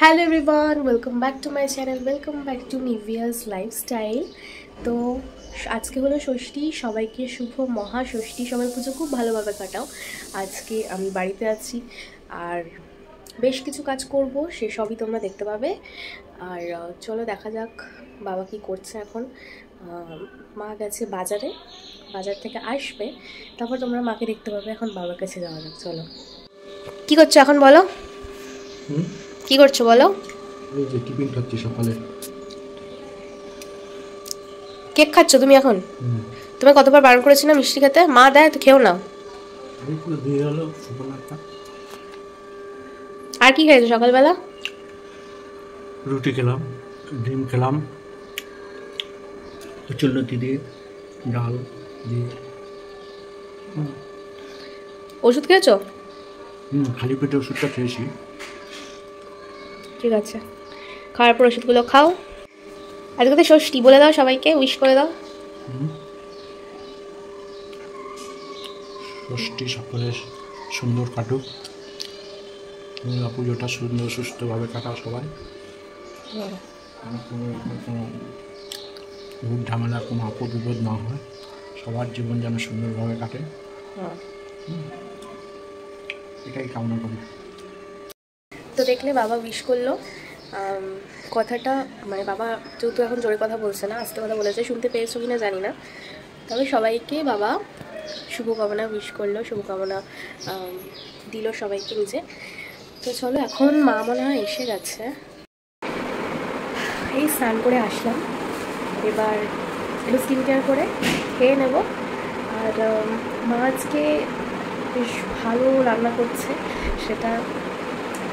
Hello everyone, welcome back to my channel, welcome back to Nivia's lifestyle. তো আজকে হলো ষষ্ঠী, সবাইকে শুভ মহাষষ্ঠী। সবাই পুজো খুব ভালোভাবে কাটাও। আজকে আমি বাড়িতে আছি আর বেশ কিছু কাজ করব, সেসবই তোমরা দেখতে পাবে। আর চলো দেখা যাক বাবা কি করছে এখন। মা গেছে বাজারে, বাজার থেকে আসবে, তারপর তোমরা মাকে দেখতে পাবে। এখন বাবার কাছে যাওয়া যাক, চলো। কি করছো এখন বলো? কি করছো বলো? এই যে টিফিন খাচ্ছি সকালে। কেক খাচ্ছ তুমি এখন? তুমি কতবার বারণ করেছি না মিষ্টি খেতে? মা দেয় তো খেও না। আর কি খাইছো সকালবেলা? রুটি খেলাম, ডিম খেলাম, কচুরলতি দিয়ে, ডাল দিয়ে। ওষুধ খেয়েছো? খালি পেটে ওষুধটা খেয়েছি। ঠিক আছে, খাওয়ার পর ওষুধগুলো খাও। আজকে তো ষষ্ঠী, বলে দাও সবাইকে, উইশ করে দাও। ষষ্ঠী সকলে সুন্দর কাটুক, দুর্গা পুজোটা সুন্দর সুস্থভাবে কাটাও সবাই। কোনো ভুল ঝামেলা, কোনো আপদ বিপদ না হয়, সবার জীবন যেন সুন্দরভাবে কাটে, এটাই কামনা করি। তো দেখলে বাবা উইশ করলো। কথাটা মানে বাবা যেহেতু এখন জোরে কথা বলছে না, আস্তে কথা বলেছে, শুনতে পেয়েছো কিনা জানি না, তবে সবাইকে বাবা শুভকামনা উইশ করলো, শুভকামনা দিল সবাইকে নিজে। তো চলো, এখন মা মনে হয় এসে গেছে। এই স্নান করে আসলাম, এবার একটু স্কিন কেয়ার করে খেয়ে নেব। আর মা আজকে বেশ ভালো রান্না করছে, সেটা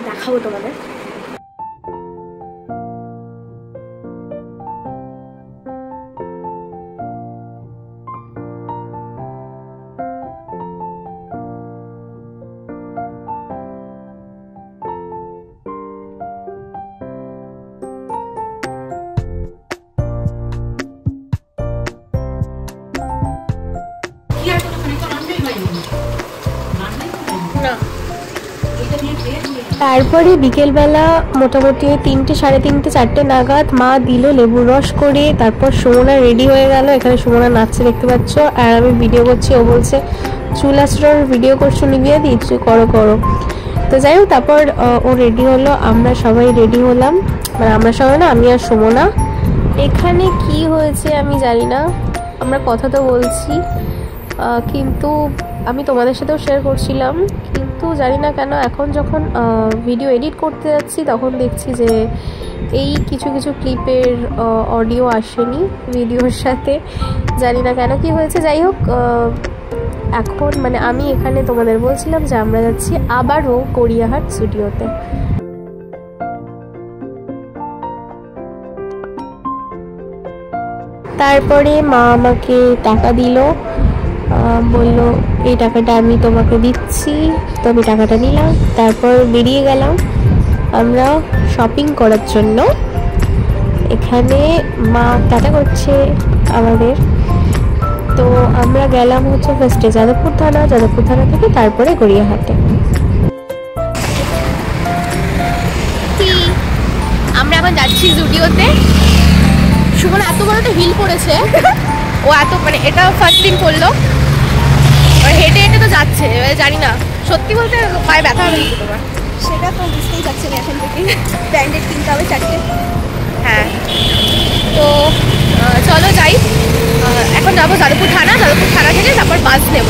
দেখাবো তোমাদের। তারপরে বিকেলবেলা মোটামুটি 3টে, 3:30, 4টে নাগাদ মা দিল লেবুর রস করে। তারপর সুমনা রেডি হয়ে গেল। এখানে সুমনা নাচছে দেখতে পাচ্ছ, আর আমি ভিডিও করছি। ও বলছে চুল আঁচড়ার ভিডিও করছো নিবিয়া দি, করো করো। তো যাই হোক, তারপর ও রেডি হলো, আমরা সবাই রেডি হলাম। মানে আমরা সবাই না, আমি আর সুমনা। এখানে কি হয়েছে আমি জানি না, আমরা কথা তো বলছি, কিন্তু আমি তোমাদের সাথেও শেয়ার করছিলাম, কিন্তু জানি না কেন এখন যখন ভিডিও এডিট করতে যাচ্ছি তখন দেখছি যে এই কিছু কিছু ক্লিপের অডিও আসেনি ভিডিওর সাথে। জানি না কেন কি হয়েছে। যাই হোক, এখন মানে আমি এখানে তোমাদের বলছিলাম যে আমরা যাচ্ছি আবারও গড়িয়াহাট স্টুডিওতে। তারপরে মা আমাকে টাকা দিল, বলল এই টাকাটা আমি তোমাকে দিচ্ছি। তো আমি টাকাটা নিলাম, তারপর বেরিয়ে গেলাম আমরা শপিং করার জন্য। এখানে মা টাটা করছে আমাদের। তো আমরা গেলাম হচ্ছে ফার্স্টে যাদবপুর থানা থেকে তারপরে গড়িয়াহাটে। আমরা এখন যাচ্ছি জুডিওতে। সুমন এত বড় একটা হিল পড়েছে, ও এত মানে এটা ফার্স্ট দিন করলো, হেঁটে হেঁটে তো যাচ্ছে। এবার জানি না, সত্যি বলতে পায়ে ব্যথা হবে নাকি তোমার? সেটা তো বুঝতেই পারছি না, এখন থেকে ব্র্যান্ডেড কিনতে হবে 4টে। হ্যাঁ, তো চলো যাই। এখন যাবো যাদবপুর থানা থেকে তারপর বাস নেব।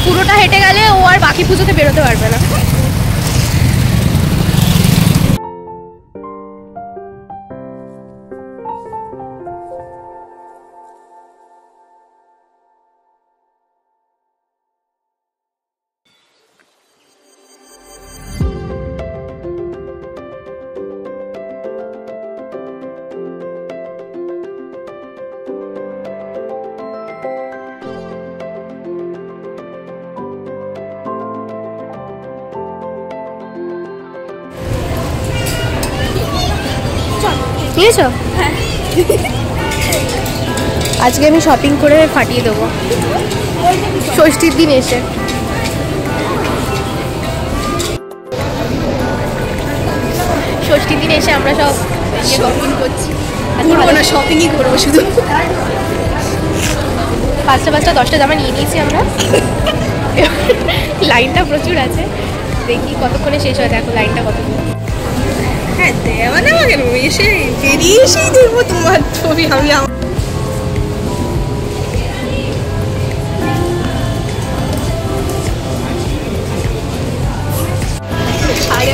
পুরোটা হেঁটে গেলে ও আর বাকি পুজোতে বেরোতে পারবে না। নিয়েছো? হ্যাঁ, আজকে আমি শপিং করে ফাটিয়ে দেবো ষষ্ঠীর দিন এসে। ষষ্ঠীর দিন এসে আমরা সব শপিং করছি, ঘুরবো না, শপিংই করবো শুধু। 5টা 10টা জামা নিয়ে নিয়েছি আমরা। লাইনটা প্রচুর আছে, দেখি কতক্ষণে শেষ হয়। দেখো লাইনটা কতক্ষণ। হ্যাঁ দেওয়া নেওয়া কেন, এসে বেরিয়ে এসেই দেখবো তোমার ছবি। আমি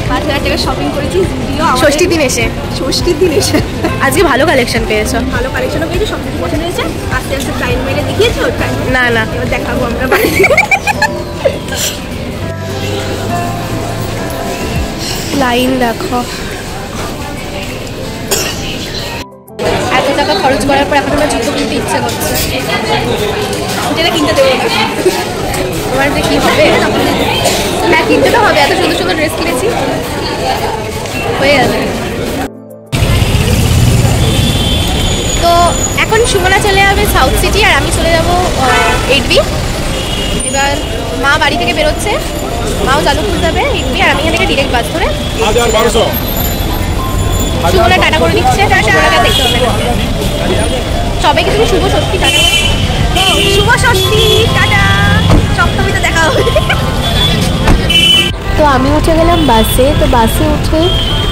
5,000 টাকা শপিং করেছি যদিও ষষ্ঠীর দিন এসে। ষষ্ঠীর দিন এসে আজকে ভালো কালেকশন পেয়েছো। ভালো কালেকশনও পেয়েছি, সব কিছু পছন্দ হয়েছে। আস্তে আস্তে টাইম মেরে দেখিয়েছো, টাইম না না এবার দেখাবো আমরা বাড়িতে। লাইন দেখো, এত টাকা খরচ করার পর এখন আমার জুতো কিনতে ইচ্ছে করছে। যেটা কিনতে দেবো না, আমার যে কী হবে। হ্যাঁ কিনতে তো হবে, এত সুন্দর সুন্দর ড্রেস কিনেছি, হয়ে যাবে। তো এখন সুমনা চলে যাবে সাউথ সিটি আর আমি চলে যাবো 8B। এবার মা বাড়ি থেকে বেরোচ্ছে, মাও যাদবপুর যাবে 8B, আর আমি এখান থেকে ডিরেক্ট বাস ধরে সুমনা টাটা করে দিচ্ছে। সুমনাকে দেখতে হবে না। সবাইকে তুমি শুভ ষষ্ঠী টাটা। শুভ ষষ্ঠী, টাটা, সপ্তমীতে দেখা হবে। তো আমি উঠে গেলাম বাসে। তো বাসে উঠে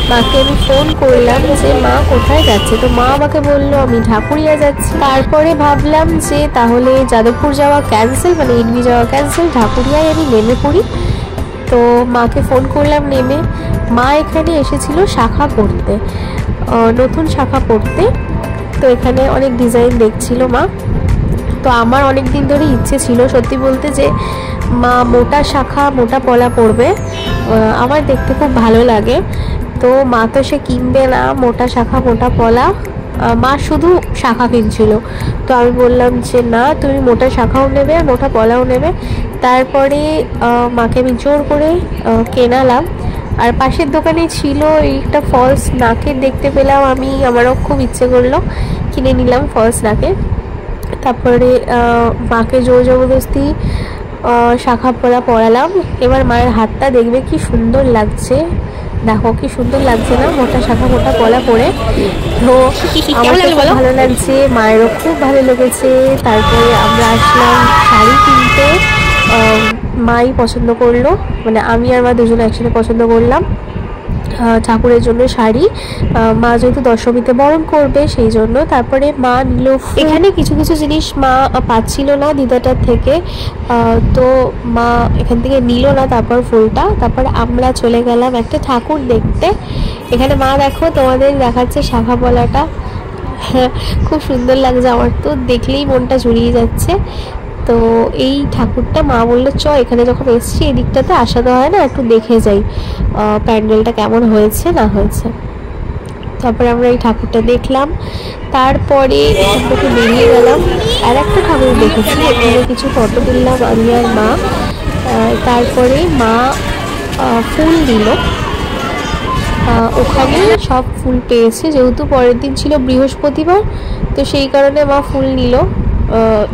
মাকে আমি ফোন করলাম যে মা কোথায় যাচ্ছে। তো মা আমাকে বললো আমি ঢাকুরিয়া যাচ্ছি। তারপরে ভাবলাম যে তাহলে যাদবপুর যাওয়া ক্যান্সেল, মানে 8B যাওয়া ক্যান্সেল, ঢাকুরিয়ায় আমি নেমে পড়ি। তো মাকে ফোন করলাম নেমে। মা এখানে এসেছিল শাখা পড়তে, নতুন শাখা পড়তে। তো এখানে অনেক ডিজাইন দেখছিল মা। তো আমার অনেক দিন ধরে ইচ্ছে ছিল সত্যি বলতে যে মা মোটা শাখা মোটা পলা পরবে, আমার দেখতে খুব ভালো লাগে। তো মা তো সে কিনবে না মোটা শাখা মোটা পলা, মা শুধু শাখা কিনছিল। তো আমি বললাম যে না তুমি মোটা শাখাও নেবে আর মোটা পলাও নেবে। তারপরে মাকে আমি জোর করে কেনালাম। আর পাশের দোকানে ছিল একটা ফলস নাকের, দেখতে পেলাম আমি, আমারও খুব ইচ্ছে করলো, কিনে নিলাম ফলস নাকের। তারপরে মাকে জোর জবরদস্তি শাখা পলা পরালাম। এবার মায়ের হাতটা দেখবে কি সুন্দর লাগছে, দেখো কি সুন্দর লাগছে না মোটা শাখা মোটা পলা পরে। তো আমার খুব ভালো লাগছে, মায়েরও খুব ভালো লেগেছে। তারপরে আমরা আসলাম শাড়ি কিনতে, মাই পছন্দ করলো, মানে আমি আর মা দুজনে একসাথে পছন্দ করলাম ঠাকুরের জন্য শাড়ি। মা যেহেতু দশমীতে বরণ করবে সেই জন্য। তারপরে মা নিল, এখানে কিছু কিছু জিনিস মা পাচ্ছিল না দিদাটার থেকে, তো মা এখান থেকে নিল না তারপর ফুলটা। তারপরে আমরা চলে গেলাম একটা ঠাকুর দেখতে। এখানে মা দেখো তোমাদের দেখাচ্ছে শাখা পলাটা, খুব সুন্দর লাগছে, আমার তো দেখলেই মনটা জুড়িয়ে যাচ্ছে। তো এই ঠাকুরটা মা বললো চ এখানে যখন এসছি এদিকটাতে আসা দেওয়া হয় না, একটু দেখে যাই প্যান্ডেলটা কেমন হয়েছে না হয়েছে। তারপরে আমরা এই ঠাকুরটা দেখলাম। তারপরে এখান থেকে বেরিয়ে গেলাম, আর একটা ঠাকুর দেখেছি, এখানে কিছু ফটো তুললাম আমি আর মা। তারপরে মা ফুল দিল, ওখানে সব ফুল পেয়েছে, যেহেতু পরের দিন ছিল বৃহস্পতিবার, তো সেই কারণে মা ফুল নিল।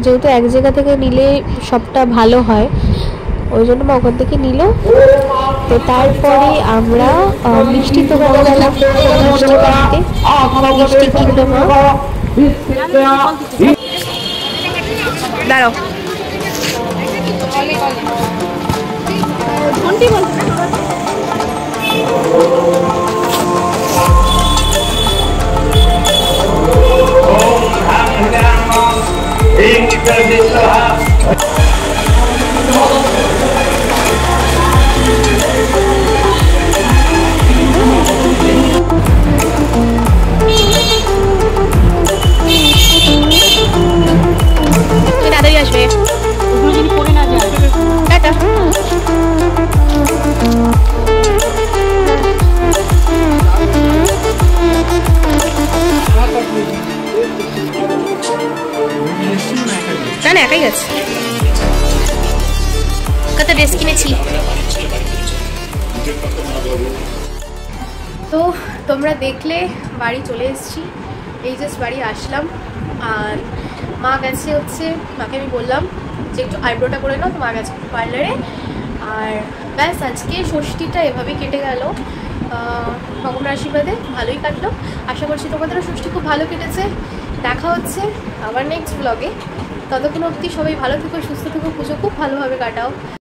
যেহেতু এক জায়গা থেকে নিলে সবটা ভালো হয়, ওই জন্য মা ওখান থেকে নিল। তো তারপরে আমরা মিষ্টির দোকানে গেলাম, মিষ্টি কিনতে, মিষ্টি কিনলো মা। দাঁড়াও ঘন্টি বলতে তাড়াতাড়ি আসবে, টাটা। না না একাই গেছে, কত ড্রেস কিনেছি। তো তোমরা দেখলে বাড়ি চলে এসেছি, এই জাস্ট বাড়ি আসলাম। আর মা গেছে হচ্ছে, মাকে আমি বললাম যে একটু আইব্রোটা করে নাও, তো মা গেছে পার্লারে। আর ব্যাস আজকে ষষ্ঠীটা এভাবে কেটে গেল। ভগবানের আশীর্বাদে ভালোই কাটলো। আশা করছি তোমাদেরও ষষ্ঠী খুব ভালো কেটেছে। দেখা হচ্ছে আবার নেক্সট ব্লগে। ততক্ষণ অবধি সবাই ভালো থেকো, সুস্থ থেকো, পুজো খুব ভালোভাবে কাটাও।